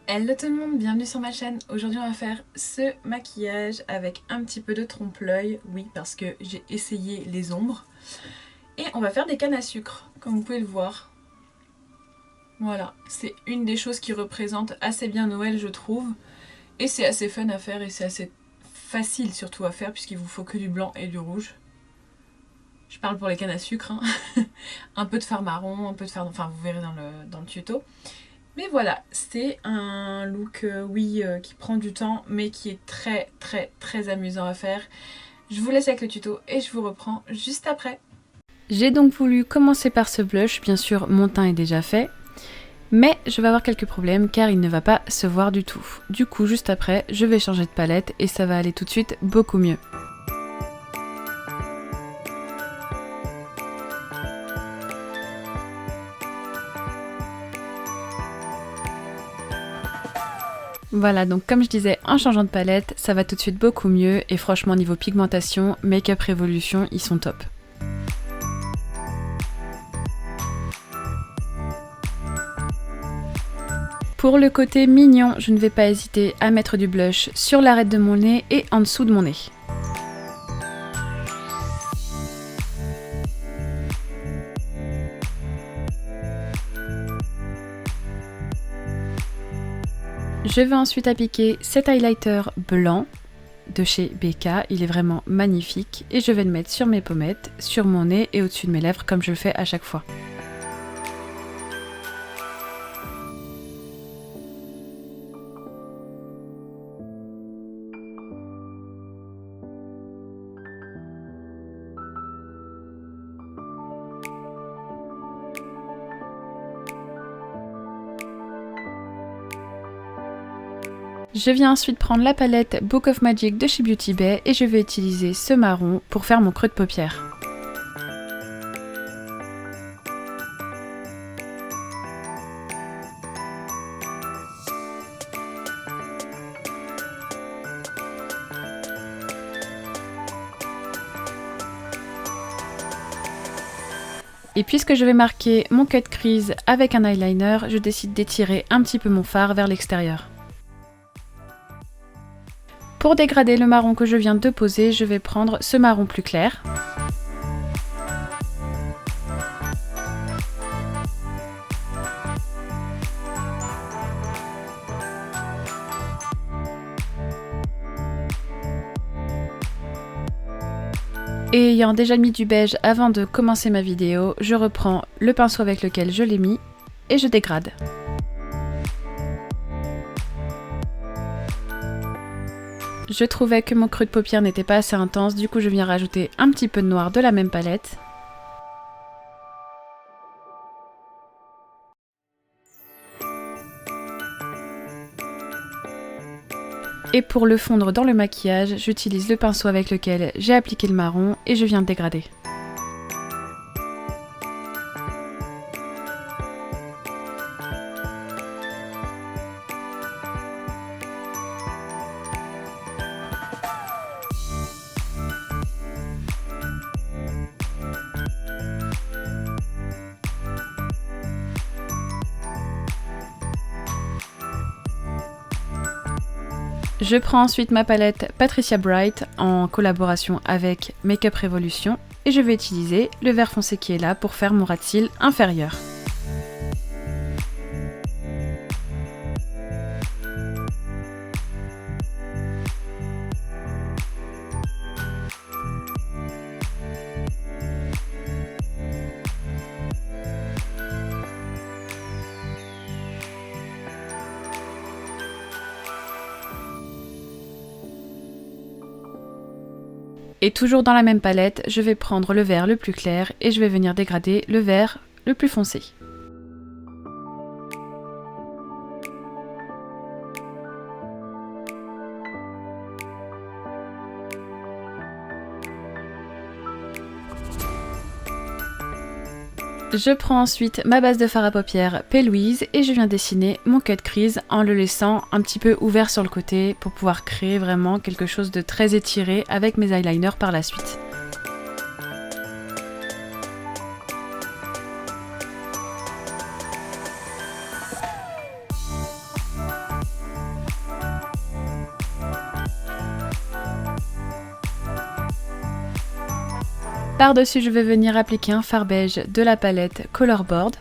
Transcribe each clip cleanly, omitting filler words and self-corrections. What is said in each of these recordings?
Hello tout le monde, bienvenue sur ma chaîne. Aujourd'hui on va faire ce maquillage avec un petit peu de trompe-l'œil. Oui, parce que j'ai essayé les ombres. Et on va faire des cannes à sucre, comme vous pouvez le voir. Voilà, c'est une des choses qui représente assez bien Noël je trouve. Et c'est assez fun à faire et c'est assez facile surtout à faire puisqu'il vous faut que du blanc et du rouge. Je parle pour les cannes à sucre, hein. Un peu de fard marron, un peu de fard... Enfin vous verrez dans le tuto. Mais voilà, c'est un look, qui prend du temps, mais qui est très amusant à faire. Je vous laisse avec le tuto et je vous reprends juste après. J'ai donc voulu commencer par ce blush, bien sûr mon teint est déjà fait, mais je vais avoir quelques problèmes car il ne va pas se voir du tout. Du coup juste après, je vais changer de palette et ça va aller tout de suite beaucoup mieux. Voilà, donc comme je disais, en changeant de palette, ça va tout de suite beaucoup mieux et franchement niveau pigmentation, Make-up Revolution, ils sont top. Pour le côté mignon, je ne vais pas hésiter à mettre du blush sur l'arête de mon nez et en dessous de mon nez. Je vais ensuite appliquer cet highlighter blanc de chez BK, il est vraiment magnifique et je vais le mettre sur mes pommettes, sur mon nez et au-dessus de mes lèvres comme je le fais à chaque fois. Je viens ensuite prendre la palette Book of Magic de chez Beauty Bay et je vais utiliser ce marron pour faire mon creux de paupière. Et puisque je vais marquer mon cut crease avec un eyeliner, je décide d'étirer un petit peu mon fard vers l'extérieur. Pour dégrader le marron que je viens de poser, je vais prendre ce marron plus clair. Et ayant déjà mis du beige avant de commencer ma vidéo, je reprends le pinceau avec lequel je l'ai mis et je dégrade. Je trouvais que mon creux de paupière n'était pas assez intense, du coup je viens rajouter un petit peu de noir de la même palette. Et pour le fondre dans le maquillage, j'utilise le pinceau avec lequel j'ai appliqué le marron et je viens de dégrader. Je prends ensuite ma palette Patricia Bright en collaboration avec Make-up Revolution et je vais utiliser le vert foncé qui est là pour faire mon ras de cils inférieur. Et toujours dans la même palette, je vais prendre le vert le plus clair et je vais venir dégrader le vert le plus foncé. Je prends ensuite ma base de fard à paupières P. Louise et je viens dessiner mon cut crease en le laissant un petit peu ouvert sur le côté pour pouvoir créer vraiment quelque chose de très étiré avec mes eyeliners par la suite. Par-dessus, je vais venir appliquer un fard beige de la palette Colorboard.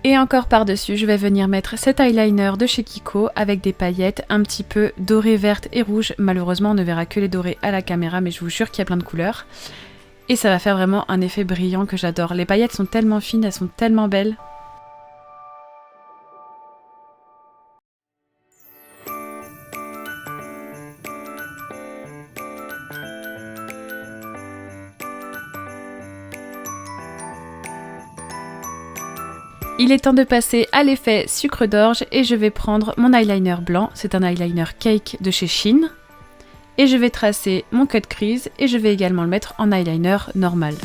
Et encore par-dessus, je vais venir mettre cet eyeliner de chez Kiko avec des paillettes un petit peu dorées, vertes et rouges. Malheureusement, on ne verra que les dorées à la caméra, mais je vous jure qu'il y a plein de couleurs. Et ça va faire vraiment un effet brillant que j'adore. Les paillettes sont tellement fines, elles sont tellement belles. Il est temps de passer à l'effet sucre d'orge et je vais prendre mon eyeliner blanc, c'est un eyeliner Cake de chez Shein. Et je vais tracer mon cut crease et je vais également le mettre en eyeliner normal.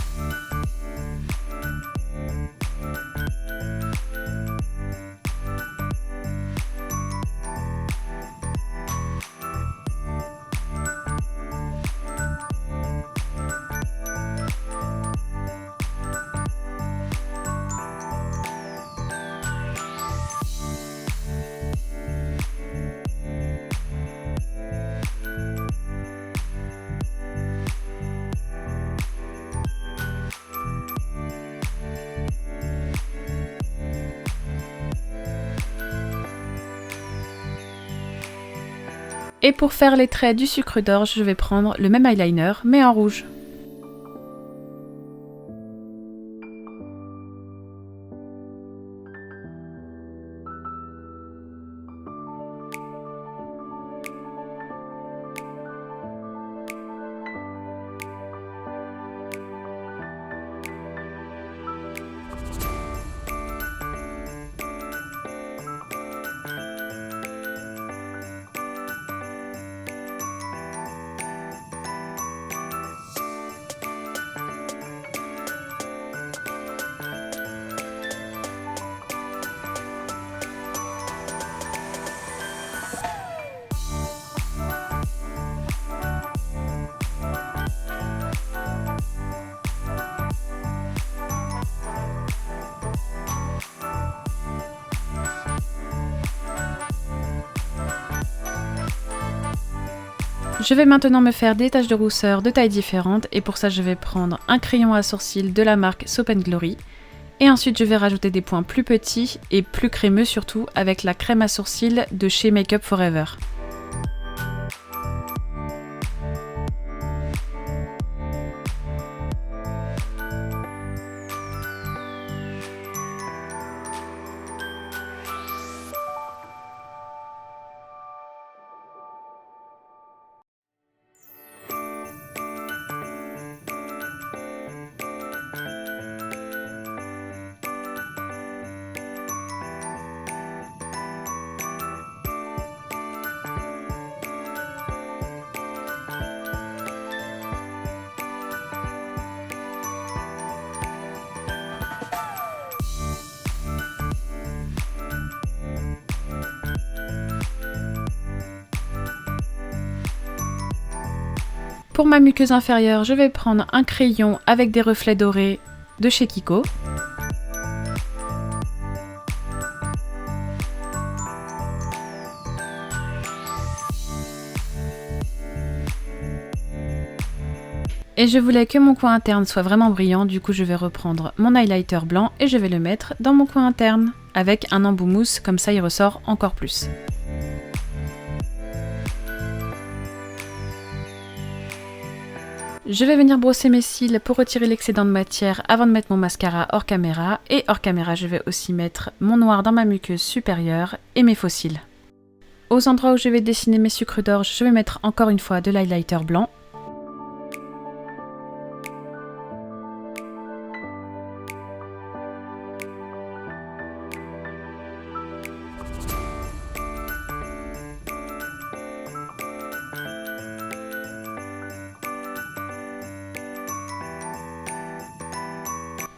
Et pour faire les traits du sucre d'orge, je vais prendre le même eyeliner, mais en rouge. Je vais maintenant me faire des taches de rousseur de tailles différentes et pour ça je vais prendre un crayon à sourcils de la marque Soap & Glory et ensuite je vais rajouter des points plus petits et plus crémeux surtout avec la crème à sourcils de chez Make Up For Ever. Pour ma muqueuse inférieure, je vais prendre un crayon avec des reflets dorés de chez Kiko. Et je voulais que mon coin interne soit vraiment brillant, du coup je vais reprendre mon highlighter blanc et je vais le mettre dans mon coin interne avec un embout mousse, comme ça il ressort encore plus. Je vais venir brosser mes cils pour retirer l'excédent de matière avant de mettre mon mascara hors caméra. Et hors caméra, je vais aussi mettre mon noir dans ma muqueuse supérieure et mes faux cils. Aux endroits où je vais dessiner mes sucres d'orge, je vais mettre encore une fois de l'highlighter blanc.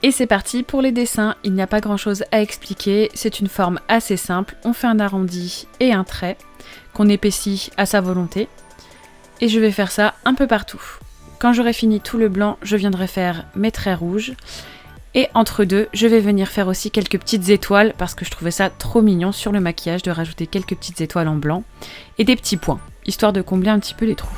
Et c'est parti pour les dessins, il n'y a pas grand chose à expliquer, c'est une forme assez simple, on fait un arrondi et un trait qu'on épaissit à sa volonté et je vais faire ça un peu partout. Quand j'aurai fini tout le blanc, je viendrai faire mes traits rouges. Et entre deux, je vais venir faire aussi quelques petites étoiles parce que je trouvais ça trop mignon sur le maquillage de rajouter quelques petites étoiles en blanc et des petits points, histoire de combler un petit peu les trous.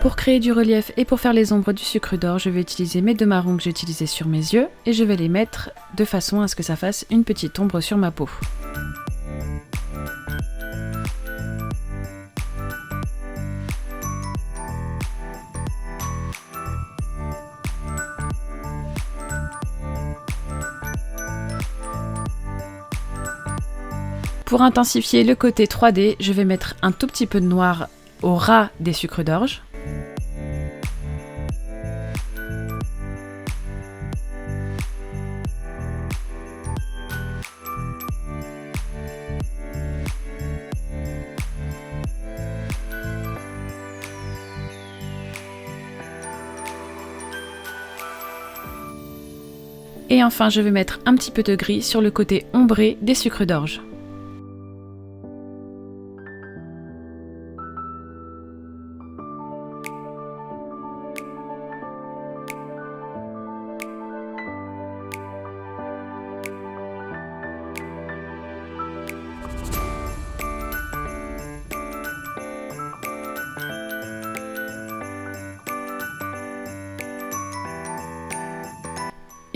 Pour créer du relief et pour faire les ombres du sucre d'orge, je vais utiliser mes 2 marrons que j'ai utilisés sur mes yeux et je vais les mettre de façon à ce que ça fasse une petite ombre sur ma peau. Pour intensifier le côté 3D, je vais mettre un tout petit peu de noir au ras des sucres d'orge. Et enfin, je vais mettre un petit peu de gris sur le côté ombré des sucres d'orge.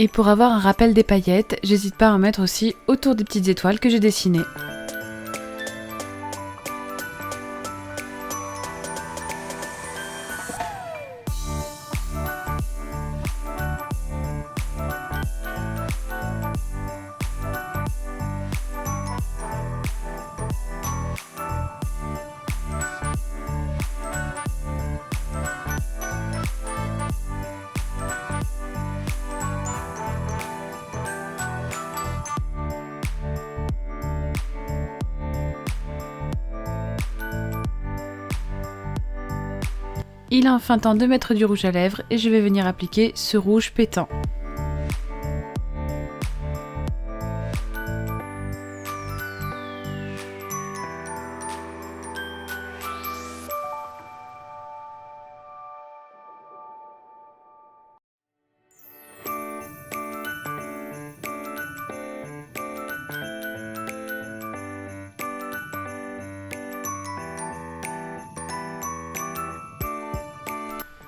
Et pour avoir un rappel des paillettes, j'hésite pas à en mettre aussi autour des petites étoiles que j'ai dessinées. Il est enfin temps de mettre du rouge à lèvres et je vais venir appliquer ce rouge pétant.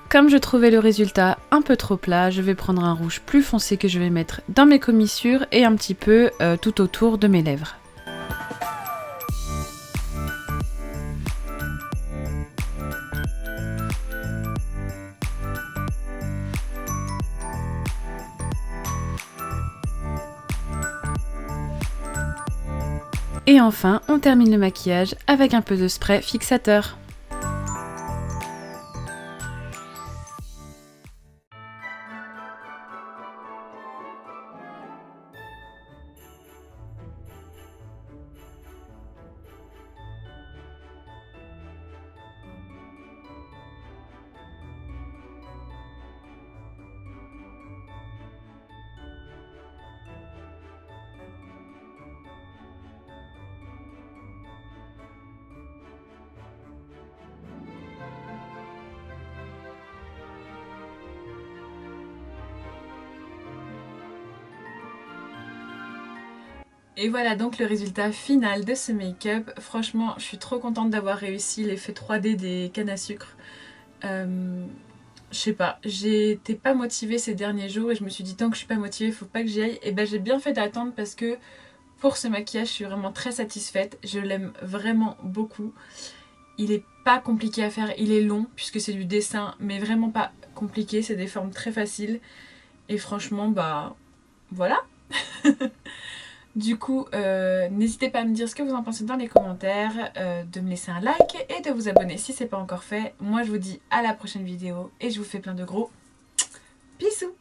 Comme je trouvais le résultat un peu trop plat, je vais prendre un rouge plus foncé que je vais mettre dans mes commissures et un petit peu tout autour de mes lèvres. Et enfin, on termine le maquillage avec un peu de spray fixateur. Et voilà donc le résultat final de ce make-up. Franchement, je suis trop contente d'avoir réussi l'effet 3D des cannes à sucre. Je sais pas, j'étais pas motivée ces derniers jours et je me suis dit tant que je suis pas motivée, faut pas que j'y aille. Et ben j'ai bien fait d'attendre parce que pour ce maquillage, je suis vraiment très satisfaite. Je l'aime vraiment beaucoup. il est pas compliqué à faire, il est long puisque c'est du dessin, mais vraiment pas compliqué, c'est des formes très faciles. Et franchement, bah voilà. Du coup, n'hésitez pas à me dire ce que vous en pensez dans les commentaires, de me laisser un like et de vous abonner si c'est pas encore fait. Moi je vous dis à la prochaine vidéo et je vous fais plein de gros bisous.